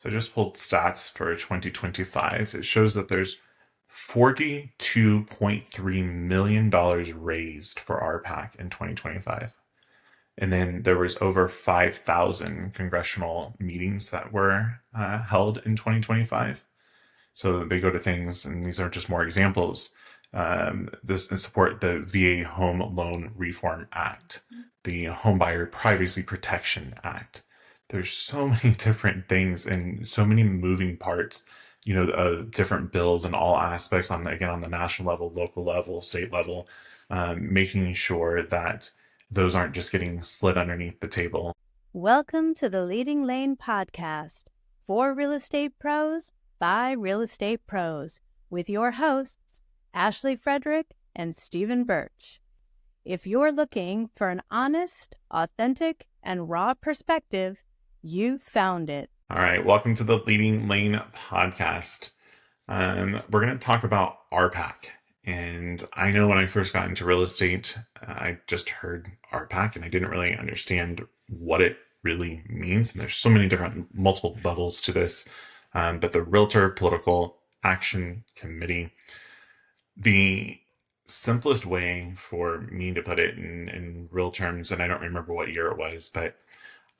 So I just pulled stats for 2025. It shows that there's $42.3 million raised for RPAC in 2025. And then there was over 5,000 congressional meetings that were held in 2025. So they go to things, and these are just more examples. This support the VA Home Loan Reform Act, the Homebuyer Privacy Protection Act. There's so many different things and so many moving parts, different bills in all aspects on the national level, local level, state level, making sure that those aren't just getting slid underneath the table. Welcome to the Leading Lane podcast for real estate pros by real estate pros with your hosts, Ashley Frederick and Stephen Birch. If you're looking for an honest, authentic, and raw perspective, you found it. All right, welcome to the Leading Lane podcast. We're going to talk about RPAC. And I know when I first got into real estate, I just heard RPAC and I didn't really understand what it really means. And there's so many different multiple levels to this. But the Realtor Political Action Committee, the simplest way for me to put it in real terms, and I don't remember what year it was, but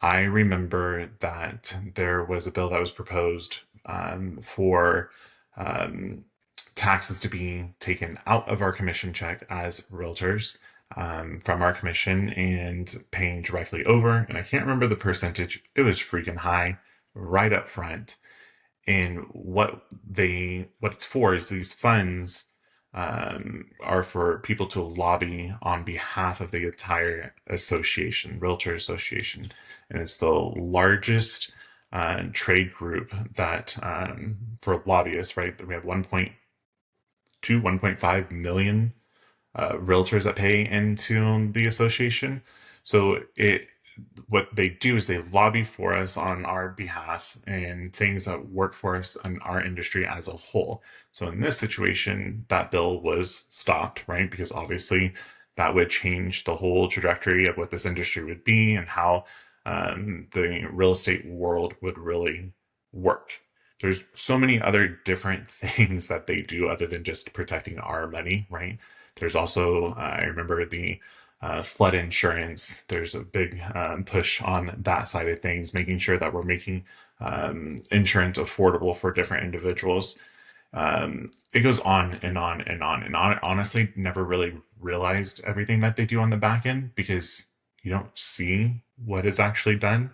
I remember that there was a bill that was proposed for taxes to be taken out of our commission check as realtors from our commission and paying directly over. And I can't remember the percentage. It was freaking high right up front. And what it's for is these funds are for people to lobby on behalf of the entire association, Realtor Association. And it's the largest trade group that for lobbyists, right? We have 1.5 million realtors that pay into the association. So what they do is they lobby for us on our behalf and things that work for us in our industry as a whole. So in this situation, that bill was stopped, right? Because obviously that would change the whole trajectory of what this industry would be and how the real estate world would really work. There's so many other different things that they do other than just protecting our money, right? There's also, I remember the flood insurance. There's a big push on that side of things, making sure that we're making insurance affordable for different individuals. It goes on and on and on and on. Honestly, never really realized everything that they do on the back end because you don't see what is actually done.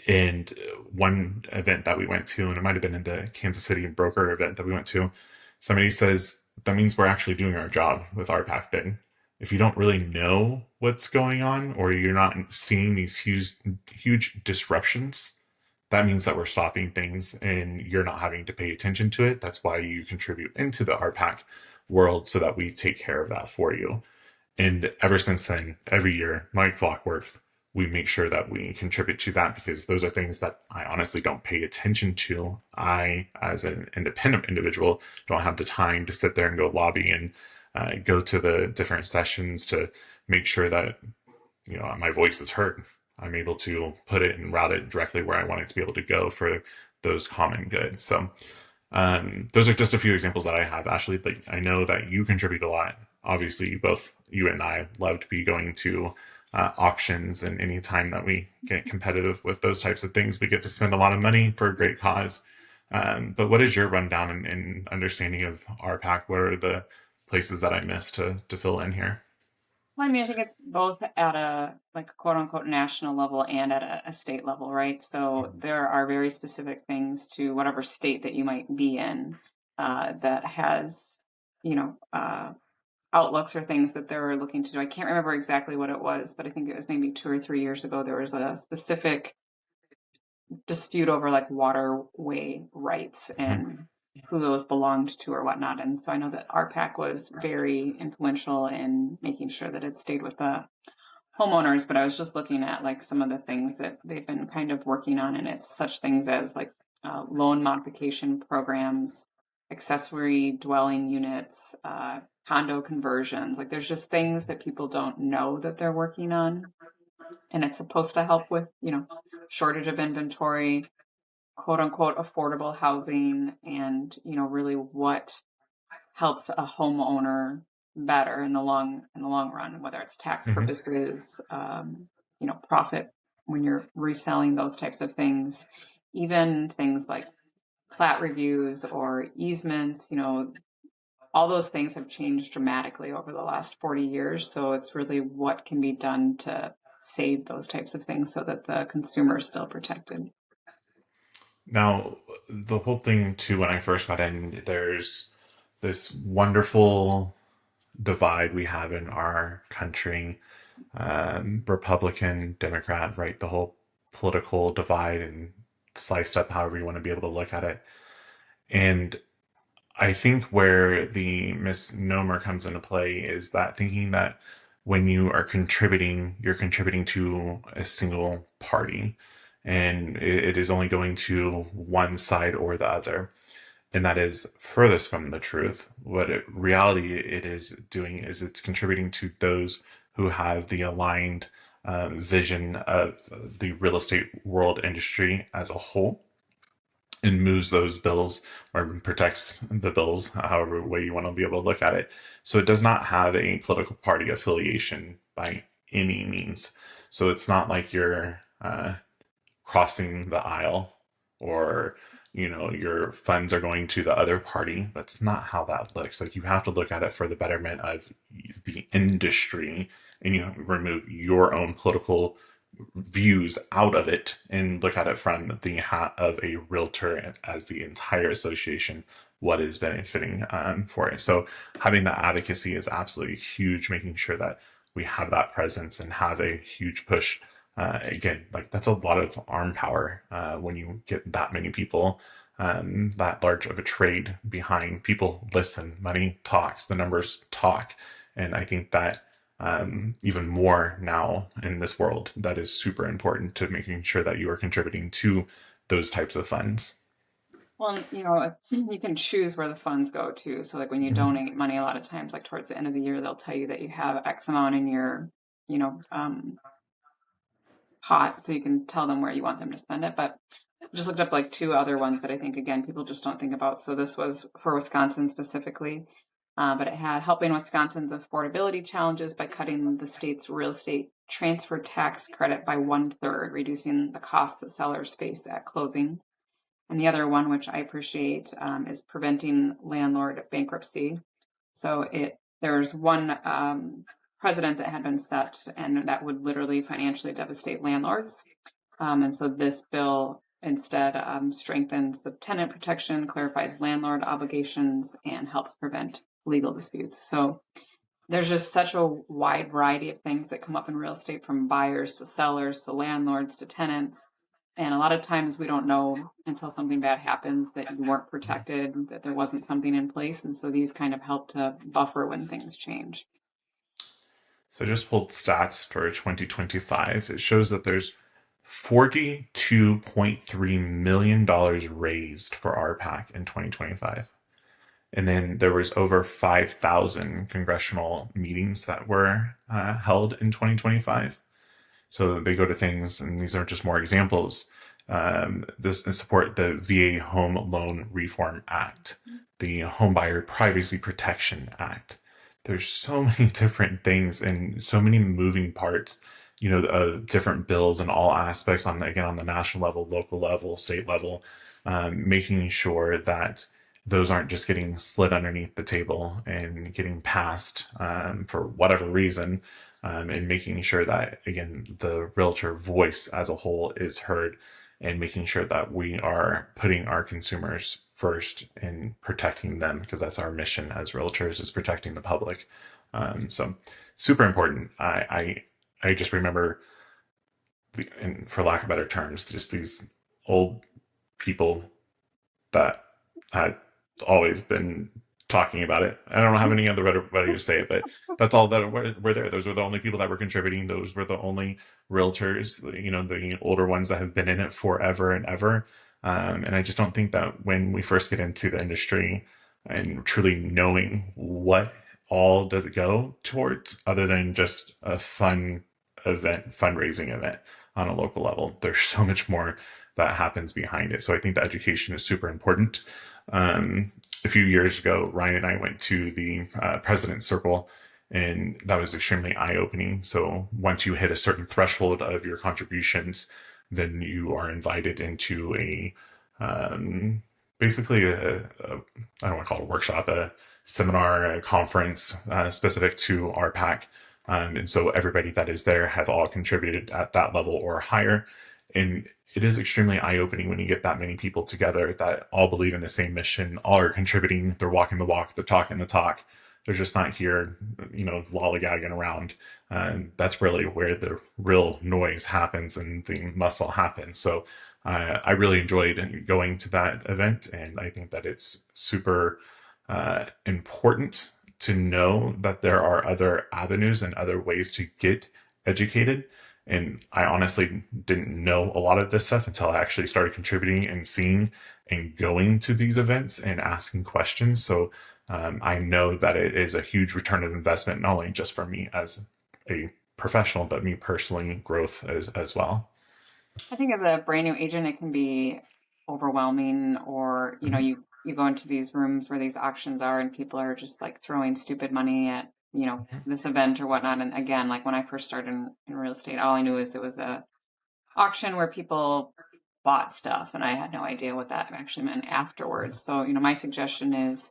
And one event that we went to, and it might have been in the Kansas City broker event that we went to, somebody says that means we're actually doing our job with RPAC then. If you don't really know what's going on or you're not seeing these huge disruptions, that means that we're stopping things and you're not having to pay attention to it. That's why you contribute into the RPAC world so that we take care of that for you. And ever since then, every year, like clockwork, we make sure that we contribute to that because those are things that I honestly don't pay attention to. I, as an independent individual, don't have the time to sit there and go lobby and go to the different sessions to make sure that my voice is heard. I'm able to put it and route it directly where I want it to be able to go for those common good. So those are just a few examples that I have, Ashley. But I know that you contribute a lot. Obviously, both you and I love to be going to auctions, and any time that we get competitive with those types of things, we get to spend a lot of money for a great cause. But what is your rundown and understanding of RPAC? What are the places that I missed to fill in here? Well, I mean, I think it's both at a quote unquote national level and at a state level, right? So there are very specific things to whatever state that you might be in that has, outlooks or things that they're looking to do. I can't remember exactly what it was, but I think it was maybe 2 or 3 years ago. There was a specific dispute over waterway rights and who those belonged to or whatnot. And so I know that RPAC was very influential in making sure that it stayed with the homeowners, but I was just looking at some of the things that they've been kind of working on, and it's such things as loan modification programs, accessory dwelling units, condo conversions. There's just things that people don't know that they're working on, and it's supposed to help with, shortage of inventory, quote unquote affordable housing and, really what helps a homeowner better in the long run, whether it's tax Hmm. purposes, profit when you're reselling, those types of things, even things like plat reviews or easements, all those things have changed dramatically over the last 40 years. So it's really what can be done to save those types of things so that the consumer is still protected. Now, the whole thing too, when I first got in, there's this wonderful divide we have in our country, Republican, Democrat, right? The whole political divide and sliced up however you want to be able to look at it. And I think where the misnomer comes into play is that thinking that when you are contributing, you're contributing to a single party and it is only going to one side or the other. And that is furthest from the truth. Reality it is doing is it's contributing to those who have the aligned vision of the real estate world industry as a whole and moves those bills or protects the bills, however way you want to be able to look at it. So it does not have a political party affiliation by any means. So it's not like you're crossing the aisle or your funds are going to the other party. That's not how that looks. Like you have to look at it for the betterment of the industry and you remove your own political views out of it and look at it from the hat of a realtor as the entire association, what is benefiting for it. So having that advocacy is absolutely huge, making sure that we have that presence and have a huge push. Again, like that's a lot of arm power when you get that many people, that large of a trade behind. People listen, money talks, the numbers talk. And I think that even more now in this world, that is super important to making sure that you are contributing to those types of funds. Well, you can choose where the funds go to. So like when you Mm-hmm. donate money, a lot of times, like towards the end of the year, they'll tell you that you have X amount in your, you know, um, pot. So you can tell them where you want them to spend it. But I just looked up like two other ones that I think, again, people just don't think about. So this was for Wisconsin specifically, but it had helping Wisconsin's affordability challenges by cutting the state's real estate transfer tax credit by 1/3, reducing the costs that sellers face at closing. And the other one, which I appreciate, is preventing landlord bankruptcy. So there's one precedent that had been set, and that would literally financially devastate landlords. And so this bill instead strengthens the tenant protection, clarifies landlord obligations, and helps prevent legal disputes. So there's just such a wide variety of things that come up in real estate, from buyers to sellers to landlords to tenants. And a lot of times we don't know until something bad happens that you weren't protected, that there wasn't something in place. And so these kind of help to buffer when things change. So I just pulled stats for 2025. It shows that there's $42.3 million raised for RPAC in 2025. And then there was over 5,000 congressional meetings that were held in 2025. So they go to things, and these are just more examples. This support the VA Home Loan Reform Act, the Homebuyer Privacy Protection Act. There's so many different things and so many moving parts, of different bills and all aspects on again on the national level, local level, state level, making sure that those aren't just getting slid underneath the table and getting passed for whatever reason, and making sure that again the realtor voice as a whole is heard and making sure that we are putting our consumers first and protecting them because that's our mission as realtors is protecting the public. So super important. I just remember, and for lack of better terms, just these old people that had always been talking about it. I don't have any other better way to say it, but that's all that were there. Those were the only people that were contributing. Those were the only realtors, the older ones that have been in it forever and ever. And I just don't think that when we first get into the industry and truly knowing what all does it go towards, other than just a fun event, fundraising event on a local level, there's so much more that happens behind it. So I think the education is super important. A few years ago, Ryan and I went to the President's Circle, and that was extremely eye-opening. So once you hit a certain threshold of your contributions, then you are invited into a basically I don't want to call it a workshop, a seminar, a conference specific to RPAC. And so everybody that is there have all contributed at that level or higher. And it is extremely eye-opening when you get that many people together that all believe in the same mission, all are contributing, they're walking the walk, they're talking the talk. They're just not here, lollygagging around. And that's really where the real noise happens and the muscle happens. So I really enjoyed going to that event, and I think that it's super important to know that there are other avenues and other ways to get educated. And I honestly didn't know a lot of this stuff until I actually started contributing and seeing and going to these events and asking questions. So I know that it is a huge return of investment, not only just for me as a professional, but me personally, growth as well. I think as a brand new agent, it can be overwhelming, or you go into these rooms where these auctions are, and people are just like throwing stupid money at this event or whatnot. And again, like when I first started in real estate, all I knew is it was a auction where people bought stuff, and I had no idea what that actually meant afterwards. So my suggestion is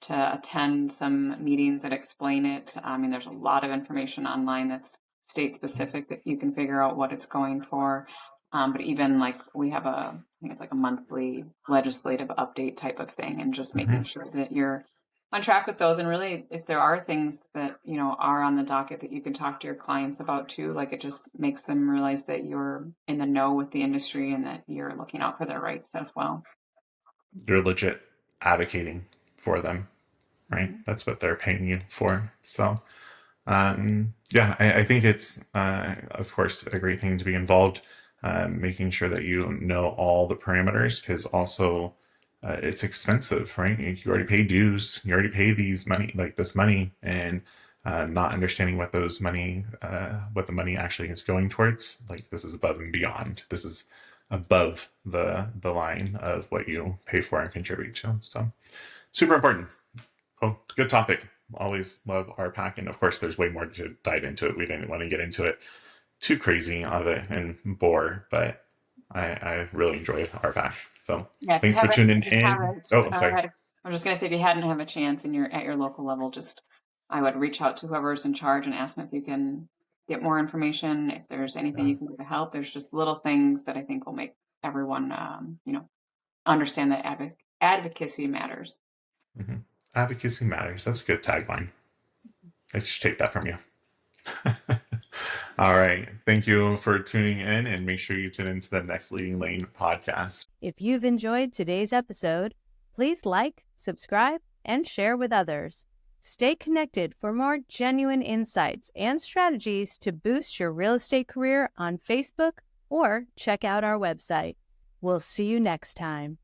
to attend some meetings that explain it. I mean, there's a lot of information online that's state specific that you can figure out what it's going for. But even like we have I think it's like a monthly legislative update type of thing, and just making sure that you're on track with those. And really, if there are things that, are on the docket that you can talk to your clients about too, like it just makes them realize that you're in the know with the industry and that you're looking out for their rights as well. You're legit advocating for them, right? That's what they're paying you for. So, yeah, I think it's, of course, a great thing to be involved, making sure that you know all the parameters, because also it's expensive, right? You already pay dues, you already pay this money, and not understanding what what the money actually is going towards. Like, this is above and beyond. This is above the line of what you pay for and contribute to. So, super important. Oh, good topic. Always love RPAC, and of course, there's way more to dive into it. We didn't want to get into it too crazy of it and bore, but I really enjoyed RPAC. So Yeah, thanks for tuning in. Oh, I'm sorry. right. I'm just gonna say, if you hadn't have a chance and you're at your local level, I would reach out to whoever's in charge and ask them if you can get more information. If there's anything you can do to help, there's just little things that I think will make everyone, understand that advocacy matters. Mm-hmm. Advocacy matters. That's a good tagline. I should take that from you. All right. Thank you for tuning in, and make sure you tune into the next Leading Lane podcast. If you've enjoyed today's episode, please like, subscribe, and share with others. Stay connected for more genuine insights and strategies to boost your real estate career on Facebook, or check out our website. We'll see you next time.